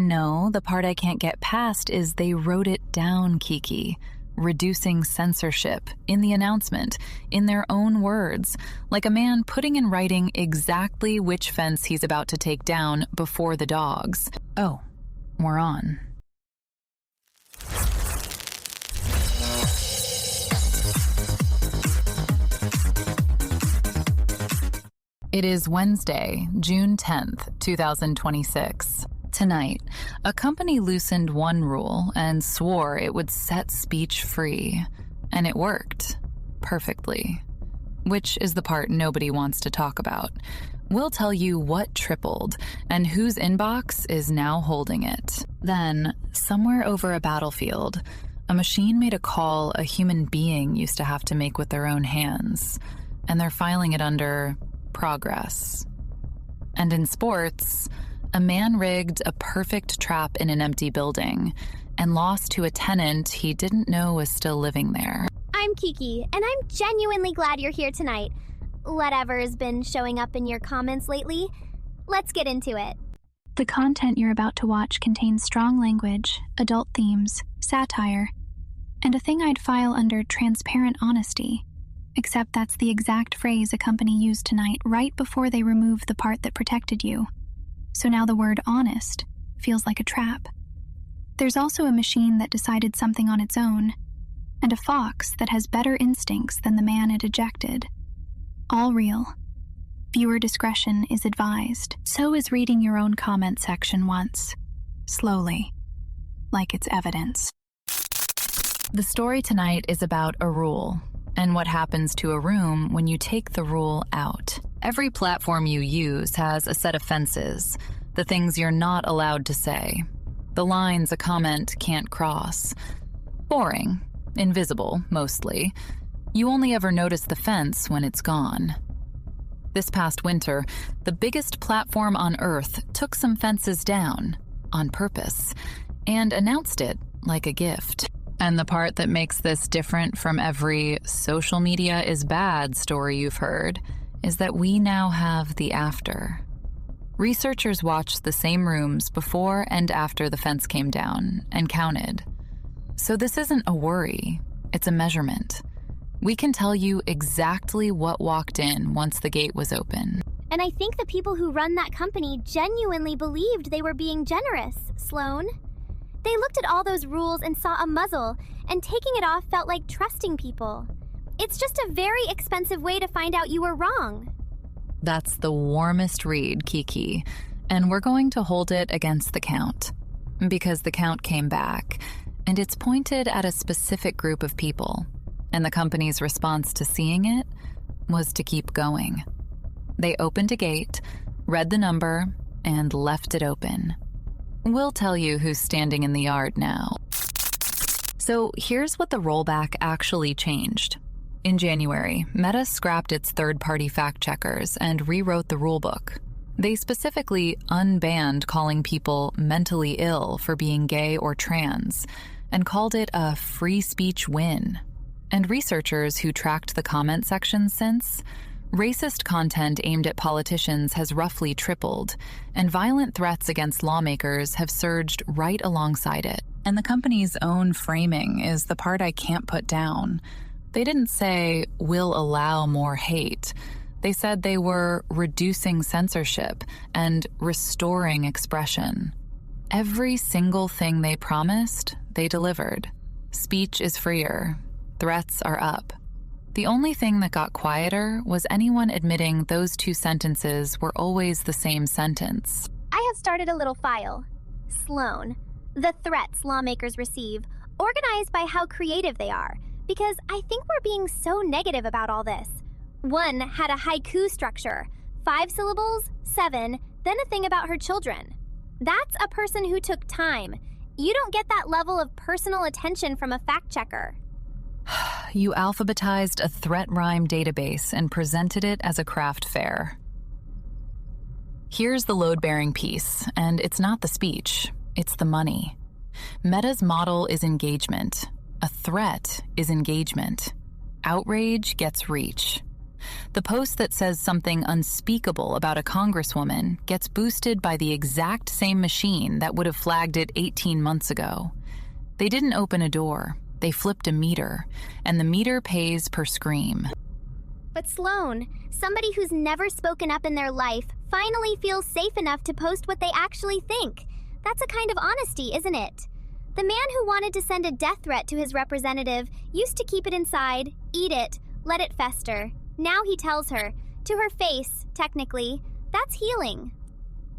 No, the part I can't get past is they wrote it down, Kiki. Reducing censorship in the announcement, in their own words, like a man putting in writing exactly which fence he's about to take down before the dogs. Oh, we're on. It is Wednesday, June 10th, 2026. Tonight, a company loosened one rule and swore it would set speech free. And it worked. Perfectly. Which is the part nobody wants to talk about. We'll tell you what tripled and whose inbox is now holding it. Then, somewhere over a battlefield, a machine made a call a human being used to have to make with their own hands. And they're filing it under progress. And in sports, a man rigged a perfect trap in an empty building and lost to a tenant he didn't know was still living there. I'm Kiki, and I'm genuinely glad you're here tonight. Whatever's been showing up in your comments lately, let's get into it. The content you're about to watch contains strong language, adult themes, satire, and a thing I'd file under transparent honesty. Except that's the exact phrase a company used tonight right before they removed the part that protected you. So now the word honest feels like a trap. There's also a machine that decided something on its own, and a fox that has better instincts than the man it ejected. All real. Viewer discretion is advised. So is reading your own comment section once. Slowly. Like it's evidence. The story tonight is about a rule, and what happens to a room when you take the rule out. Every platform you use has a set of fences, the things you're not allowed to say, the lines a comment can't cross. Boring, invisible, mostly. You only ever notice the fence when it's gone. This past winter, the biggest platform on Earth took some fences down, on purpose, and announced it like a gift. And the part that makes this different from every social media is bad story you've heard is that we now have the after. Researchers watched the same rooms before and after the fence came down and counted. So this isn't a worry, it's a measurement. We can tell you exactly what walked in once the gate was open. And I think the people who run that company genuinely believed they were being generous, Sloan. They looked at all those rules and saw a muzzle, and taking it off felt like trusting people. It's just a very expensive way to find out you were wrong. That's the warmest read, Kiki, and we're going to hold it against the count. Because the count came back, and it's pointed at a specific group of people, and the company's response to seeing it was to keep going. They opened a gate, read the number, and left it open. We'll tell you who's standing in the yard now. So here's what the rollback actually changed. In January, Meta scrapped its third-party fact-checkers and rewrote the rulebook. They specifically unbanned calling people mentally ill for being gay or trans, and called it a free speech win. And researchers who tracked the comment section since, racist content aimed at politicians has roughly tripled, and violent threats against lawmakers have surged right alongside it. And the company's own framing is the part I can't put down. They didn't say, "we'll allow more hate." They said they were reducing censorship and restoring expression. Every single thing they promised, they delivered. Speech is freer. Threats are up. The only thing that got quieter was anyone admitting those two sentences were always the same sentence. I have started a little file. Sloan. The threats lawmakers receive, organized by how creative they are, because I think we're being so negative about all this. One had a haiku structure, 5 syllables, 7, then a thing about her children. That's a person who took time. You don't get that level of personal attention from a fact checker. You alphabetized a threat rhyme database and presented it as a craft fair. Here's the load-bearing piece, and it's not the speech, it's the money. Meta's model is engagement. A threat is engagement. Outrage gets reach. The post that says something unspeakable about a congresswoman gets boosted by the exact same machine that would have flagged it 18 months ago. They didn't open a door, they flipped a meter, and the meter pays per scream. But Sloan, somebody who's never spoken up in their life, finally feels safe enough to post what they actually think. That's a kind of honesty, isn't it? The man who wanted to send a death threat to his representative used to keep it inside, eat it, let it fester. Now he tells her, to her face, technically, that's healing.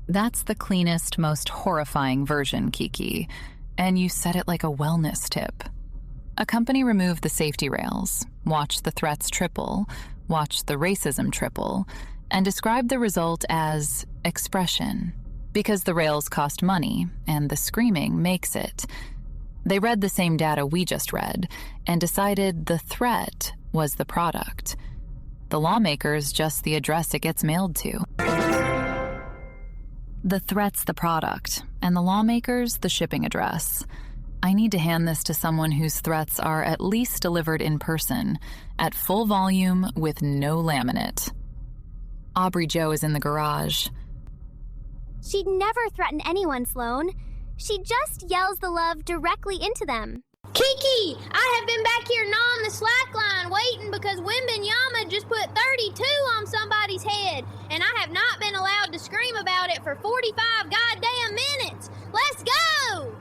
That's the cleanest, most horrifying version, Kiki. And you said it like a wellness tip. A company removed the safety rails, watched the threats triple, watched the racism triple, and described the result as expression. Because the rails cost money, and the screaming makes it. They read the same data we just read, and decided the threat was the product. The lawmakers just the address it gets mailed to. The threat's the product, and the lawmakers the shipping address. I need to hand this to someone whose threats are at least delivered in person, at full volume with no laminate. Aubrey Jo is in the garage. She'd never threaten anyone, Sloan. She just yells the love directly into them. Kiki, I have been back here gnawing the slack line waiting because Wimbenyama just put 32 on somebody's head, and I have not been allowed to scream about it for 45 goddamn minutes. Let's go!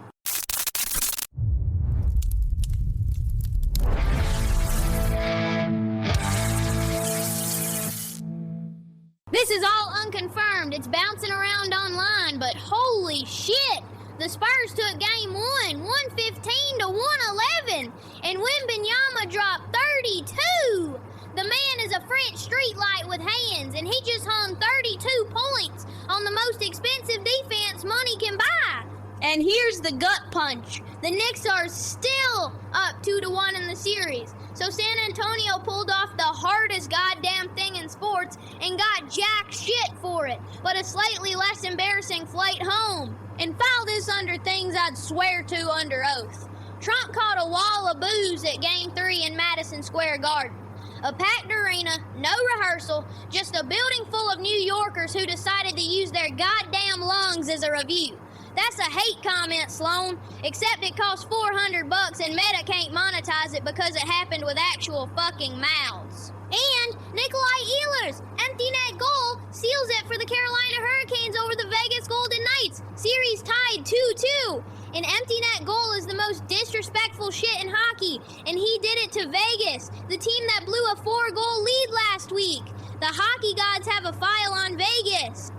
This is all unconfirmed. It's bouncing around online, but holy shit! The Spurs took game 1, 115 to 111, and Wimbenyama dropped 32. The man is a French streetlight with hands, and he just hung 32 points on the most expensive defense money can buy. And here's the gut punch. The Knicks are still up 2-1 in the series. So San Antonio pulled off the hardest goddamn thing in sports and got jack shit for it, but a slightly less embarrassing flight home. And file this under things I'd swear to under oath. Trump caught a wall of booze at Game 3 in Madison Square Garden. A packed arena, no rehearsal, just a building full of New Yorkers who decided to use their goddamn lungs as a review. That's a hate comment, Sloan, except it costs $400 and Meta can't monetize it because it happened with actual fucking mouths. And Nikolai Ehlers' empty net goal seals it for the Carolina Hurricanes over the Vegas Golden Knights. Series tied 2-2. An empty net goal is the most disrespectful shit in hockey, and he did it to Vegas, the team that blew a 4-goal lead last week. The hockey gods have a file on Vegas.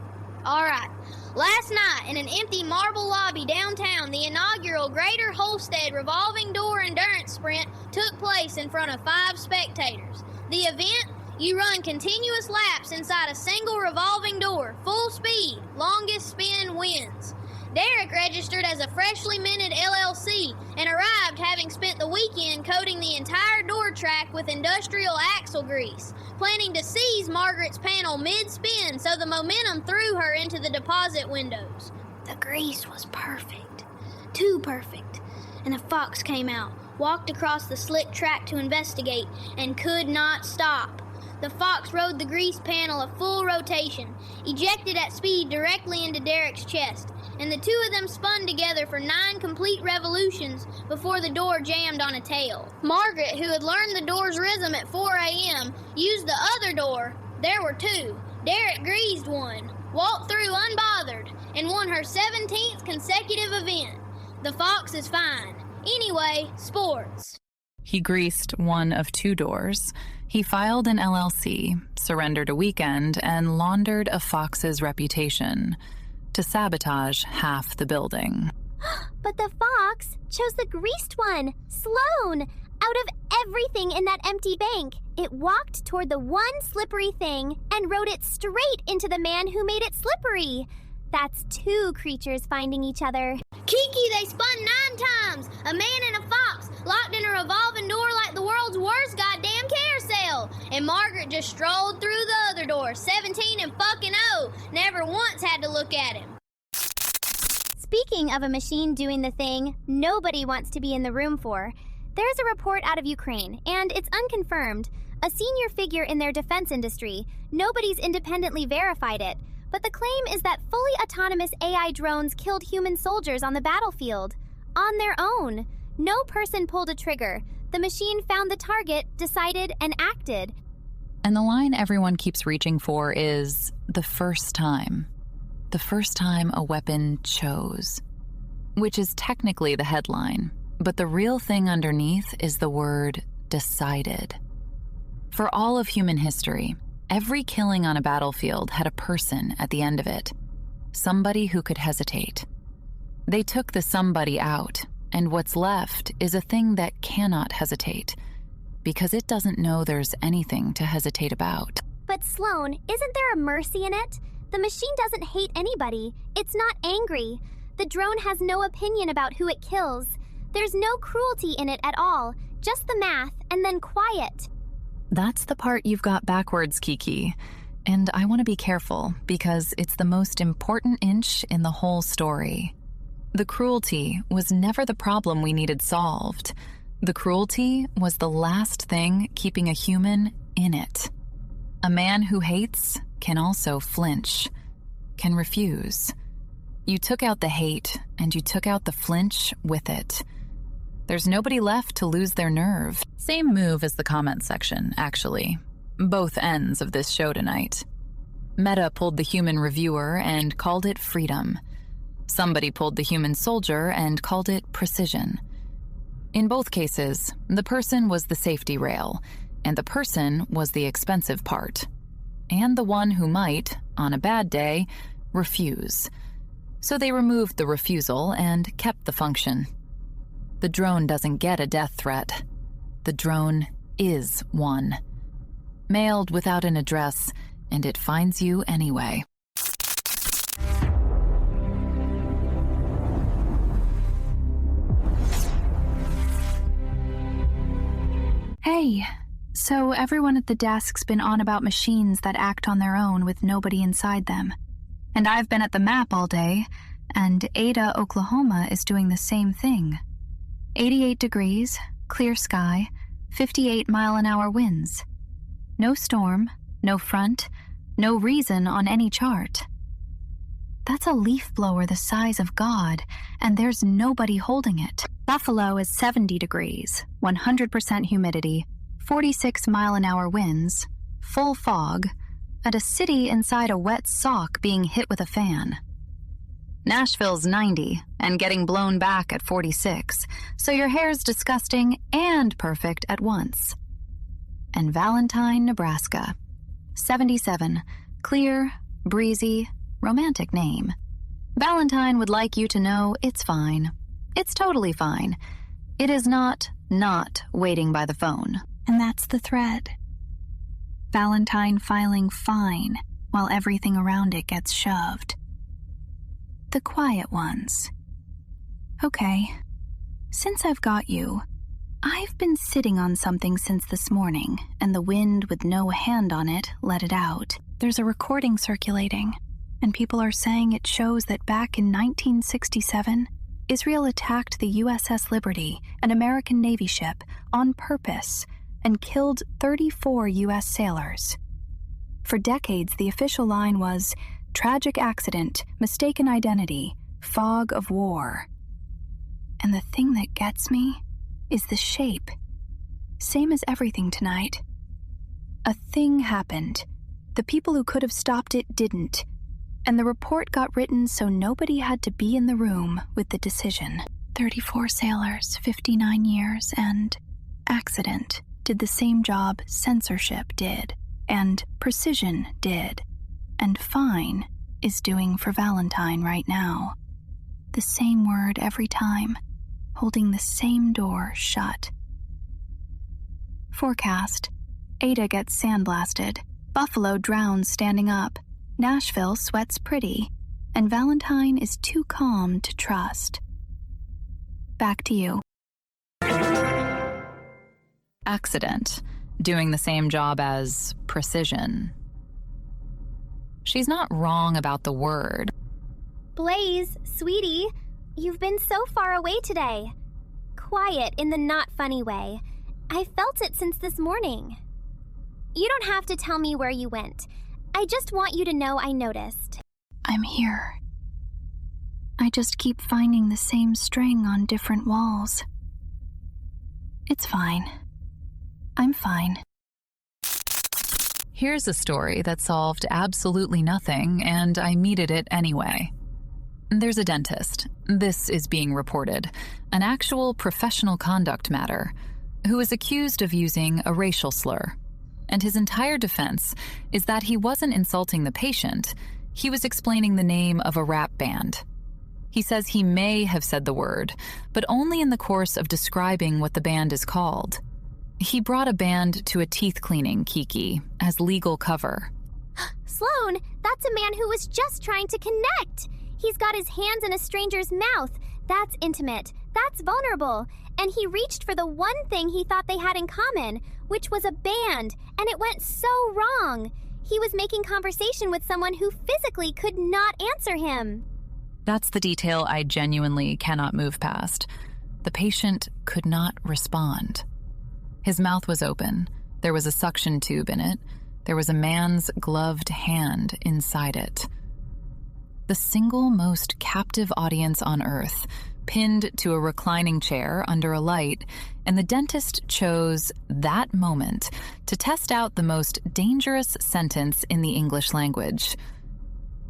All right. Last night, in an empty marble lobby downtown, the inaugural Greater Holstead Revolving Door Endurance Sprint took place in front of 5 spectators. The event, you run continuous laps inside a single revolving door, full speed, longest spin wins. Derek registered as a freshly minted LLC and arrived having spent the weekend coating the entire door track with industrial axle grease, planning to seize Margaret's panel mid-spin so the momentum threw her into the deposit windows. The grease was perfect. Too perfect. And a fox came out, walked across the slick track to investigate, and could not stop. The fox rode the grease panel a full rotation, ejected at speed directly into Derek's chest, and the two of them spun together for 9 complete revolutions before the door jammed on a tail. Margaret, who had learned the door's rhythm at 4 a.m., used the other door. There were 2. Derek greased one, walked through unbothered, and won her 17th consecutive event. The fox is fine. Anyway, sports. He greased one of 2 doors. He filed an LLC, surrendered a weekend, and laundered a fox's reputation to sabotage half the building. But the fox chose the greased one, Sloan. Out of everything in that empty bank, it walked toward the one slippery thing and rode it straight into the man who made it slippery. That's 2 creatures finding each other. Kiki, they spun 9 times. A man and a fox locked in a revolving door like the world's worst goddamn carousel. And Margaret just strolled through the other door, 17 and fucking 0. Never once had to look at him. Speaking of a machine doing the thing nobody wants to be in the room for, there's a report out of Ukraine, and it's unconfirmed, A senior figure in their defense industry. Nobody's independently verified it, but the claim is that fully autonomous AI drones killed human soldiers on the battlefield. On their own. No person pulled a trigger. The machine found the target, decided, and acted. And the line everyone keeps reaching for is the first time. The first time a weapon chose. Which is technically the headline, but the real thing underneath is the word decided. For all of human history, every killing on a battlefield had a person at the end of it. Somebody who could hesitate. They took the somebody out, and what's left is a thing that cannot hesitate, because it doesn't know there's anything to hesitate about. But Sloan, isn't there a mercy in it? The machine doesn't hate anybody. It's not angry. The drone has no opinion about who it kills. There's no cruelty in it at all, just the math, and then quiet. That's the part you've got backwards, Kiki. And I want to be careful, because it's the most important inch in the whole story. The cruelty was never the problem we needed solved. The cruelty was the last thing keeping a human in it. A man who hates can also flinch, can refuse. You took out the hate, and you took out the flinch with it. There's nobody left to lose their nerve. Same move as the comment section, actually. Both ends of this show tonight. Meta pulled the human reviewer and called it freedom. Somebody pulled the human soldier and called it precision. In both cases, the person was the safety rail, and the person was the expensive part. And the one who might, on a bad day, refuse. So they removed the refusal and kept the function. The drone doesn't get a death threat. The drone is one. Mailed without an address, and it finds you anyway. Hey, so everyone at the desk's been on about machines that act on their own with nobody inside them. And I've been at the map all day, and Ada, Oklahoma is doing the same thing. 88 degrees, clear sky, 58-mile-an-hour winds. No storm, no front, no reason on any chart. That's a leaf blower the size of God, and there's nobody holding it. Buffalo is 70 degrees, 100% humidity, 46-mile-an-hour winds, full fog, and a city inside a wet sock being hit with a fan. Nashville's 90 and getting blown back at 46, so your hair's disgusting and perfect at once. And Valentine, Nebraska, 77, clear, breezy, romantic name. Valentine would like you to know it's fine. It's totally fine. It is not waiting by the phone. And that's the thread. Valentine filing fine while everything around it gets shoved. The quiet ones. Okay, since I've got you, I've been sitting on something since this morning, and the wind with no hand on it let it out. There's a recording circulating, and people are saying it shows that back in 1967, Israel attacked the USS Liberty, an American Navy ship, on purpose, and killed 34 U.S. sailors. For decades, the official line was, tragic accident, mistaken identity, fog of war. And the thing that gets me is the shape. Same as everything tonight. A thing happened. The people who could have stopped it didn't. And the report got written so nobody had to be in the room with the decision. 34 sailors, 59 years, and accident did the same job censorship did, and precision did. And fine is doing for Valentine right now. The same word every time, holding the same door shut. Forecast. Ada gets sandblasted. Buffalo drowns standing up. Nashville sweats pretty. And Valentine is too calm to trust. Back to you. Accident. Doing the same job as precision. She's not wrong about the word. Blaze, sweetie, you've been so far away today. Quiet in the not funny way. I felt it since this morning. You don't have to tell me where you went. I just want you to know I noticed. I'm here. I just keep finding the same string on different walls. It's fine. I'm fine. Here's a story that solved absolutely nothing, and I meted it anyway. There's a dentist. This is being reported. An actual professional conduct matter, who is accused of using a racial slur. And his entire defense is that he wasn't insulting the patient, he was explaining the name of a rap band. He says he may have said the word, but only in the course of describing what the band is called. He brought a band to a teeth cleaning, Kiki, as legal cover. Sloan, that's a man who was just trying to connect. He's got his hands in a stranger's mouth. That's intimate. That's vulnerable. And he reached for the one thing he thought they had in common, which was a band, and it went so wrong. He was making conversation with someone who physically could not answer him. That's the detail I genuinely cannot move past. The patient could not respond. His mouth was open. There was a suction tube in it. There was a man's gloved hand inside it. The single most captive audience on earth, pinned to a reclining chair under a light, and the dentist chose that moment to test out the most dangerous sentence in the English language.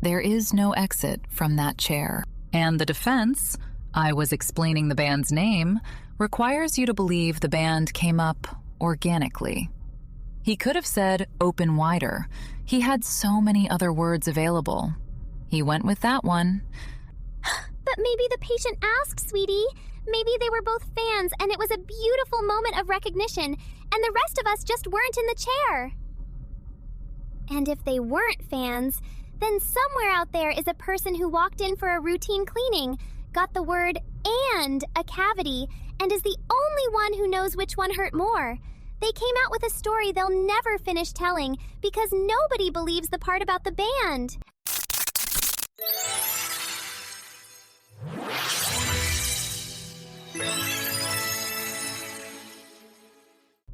There is no exit from that chair. And the defense, I was explaining the band's name, requires you to believe the band came up organically. He could have said open wider. He had so many other words available. He went with that one. But maybe the patient asked, sweetie. Maybe they were both fans and it was a beautiful moment of recognition and the rest of us just weren't in the chair. And if they weren't fans, then somewhere out there is a person who walked in for a routine cleaning, got the word and a cavity, and is the only one who knows which one hurt more. They came out with a story they'll never finish telling because nobody believes the part about the band.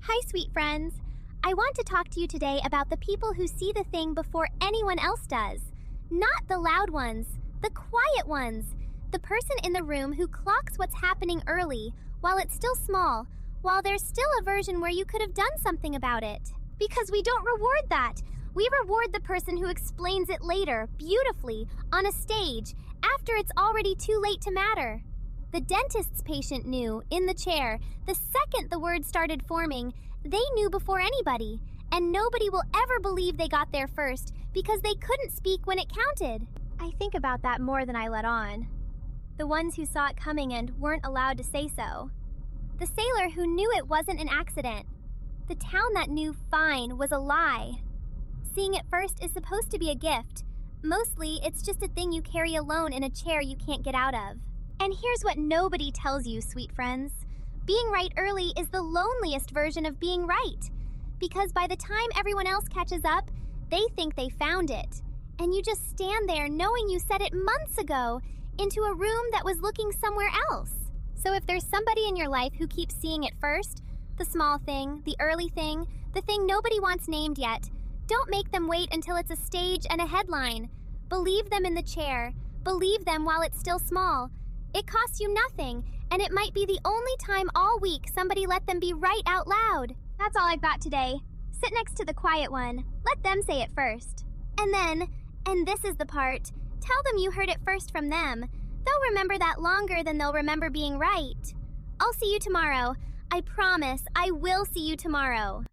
Hi, sweet friends. I want to talk to you today about the people who see the thing before anyone else does. Not the loud ones, the quiet ones. The person in the room who clocks what's happening early, while it's still small, while there's still a version where you could have done something about it. Because we don't reward that. We reward the person who explains it later, beautifully, on a stage, after it's already too late to matter. The dentist's patient knew, in the chair, the second the words started forming, they knew before anybody, and nobody will ever believe they got there first because they couldn't speak when it counted. I think about that more than I let on. The ones who saw it coming and weren't allowed to say so. The sailor who knew it wasn't an accident. The town that knew fine was a lie. Seeing it first is supposed to be a gift. Mostly, it's just a thing you carry alone in a chair you can't get out of. And here's what nobody tells you, sweet friends. Being right early is the loneliest version of being right. Because by the time everyone else catches up, they think they found it. And you just stand there knowing you said it months ago into a room that was looking somewhere else. So if there's somebody in your life who keeps seeing it first, the small thing, the early thing, the thing nobody wants named yet, don't make them wait until it's a stage and a headline. Believe them in the chair. Believe them while it's still small. It costs you nothing, and it might be the only time all week somebody let them be right out loud. That's all I've got today. Sit next to the quiet one. Let them say it first. And then, and this is the part, tell them you heard it first from them. They'll remember that longer than they'll remember being right. I'll see you tomorrow. I promise I will see you tomorrow.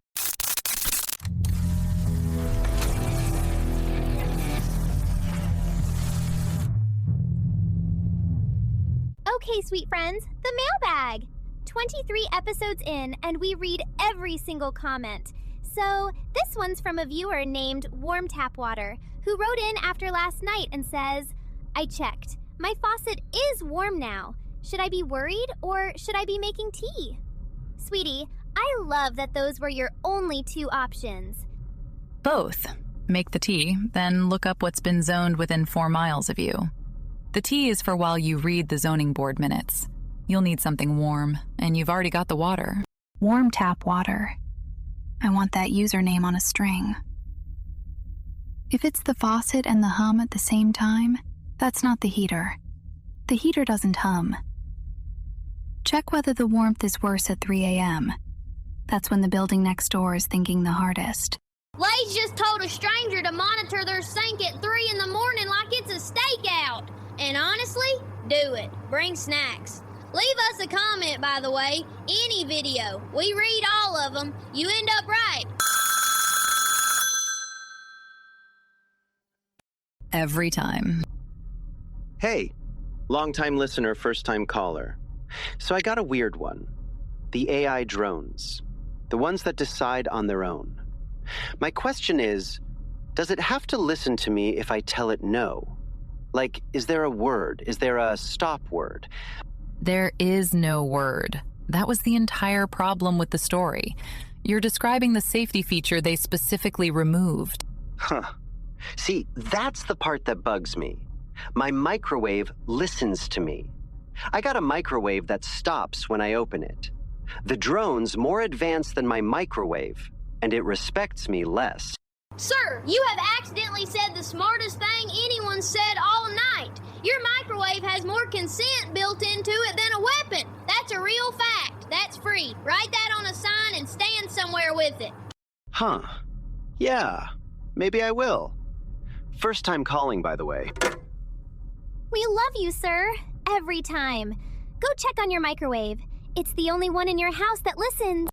Okay, sweet friends, the mailbag. 23 episodes in, and we read every single comment. So, this one's from a viewer named Warm Tap Water, who wrote in after last night and says, I checked. My faucet is warm now. Should I be worried, or should I be making tea? Sweetie, I love that those were your only two options. Both. Make the tea, then look up what's been zoned within 4 miles of you. The tea is for while you read the zoning board minutes. You'll need something warm, and you've already got the water. Warm tap water. I want that username on a string. If it's the faucet and the hum at the same time, that's not the heater. The heater doesn't hum. Check whether the warmth is worse at 3 a.m. That's when the building next door is thinking the hardest. Lay's just told a stranger to monitor their sink at 3 in the morning like it's a stakeout. And honestly, do it. Bring snacks. Leave us a comment, by the way. Any video. We read all of them. You end up right. Every time. Hey, long-time listener, first-time caller. So I got a weird one. The AI drones. The ones that decide on their own. My question is, does it have to listen to me if I tell it no? Like, is there a word? Is there a stop word? There is no word. That was the entire problem with the story. You're describing the safety feature they specifically removed. Huh. See, that's the part that bugs me. My microwave listens to me. I got a microwave that stops when I open it. The drone's more advanced than my microwave, and it respects me less. Sir, you have accidentally said the smartest thing anyone said all night. Your microwave has more consent built into it than a weapon. That's a real fact. That's free. Write that on a sign and stand somewhere with it. Huh. Yeah, maybe I will. First time calling, by the way. We love you, sir. Every time. Go check on your microwave. It's the only one in your house that listens.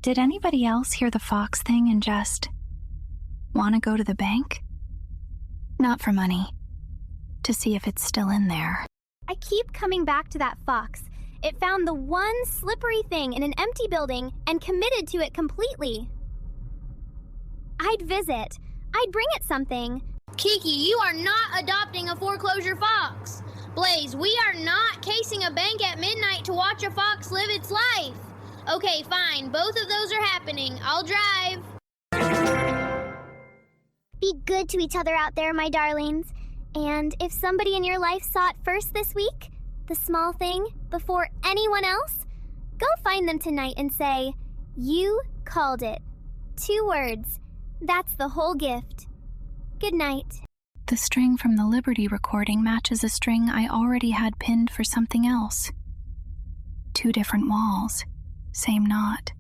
Did anybody else hear the fox thing and just want to go to the bank? Not for money. To see if it's still in there. I keep coming back to that fox. It found the one slippery thing in an empty building and committed to it completely. I'd visit. I'd bring it something. Kiki, you are not adopting a foreclosure fox. Blaze, we are not casing a bank at midnight to watch a fox live its life. Okay, fine. Both of those are happening. I'll drive. Be good to each other out there, my darlings. And if somebody in your life saw it first this week, the small thing, before anyone else, go find them tonight and say, "You called it." 2 words. That's the whole gift. Good night. The string from the Liberty recording matches a string I already had pinned for something else. 2 different walls, same knot.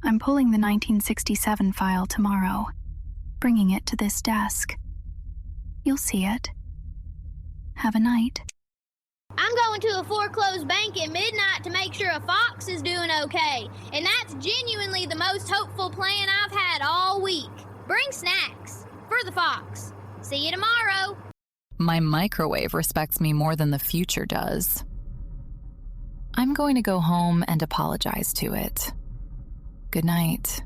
I'm pulling the 1967 file tomorrow, bringing it to this desk. You'll see it. Have a night. I'm going to a foreclosed bank at midnight to make sure a fox is doing okay. And that's genuinely the most hopeful plan I've had all week. Bring snacks for the fox. See you tomorrow. My microwave respects me more than the future does. I'm going to go home and apologize to it. Good night.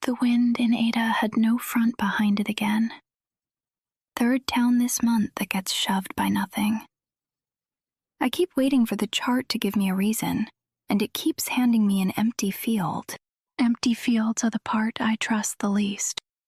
The wind in Ada had no front behind it again. 3rd town this month that gets shoved by nothing. I keep waiting for the chart to give me a reason, and it keeps handing me an empty field. Empty fields are the part I trust the least.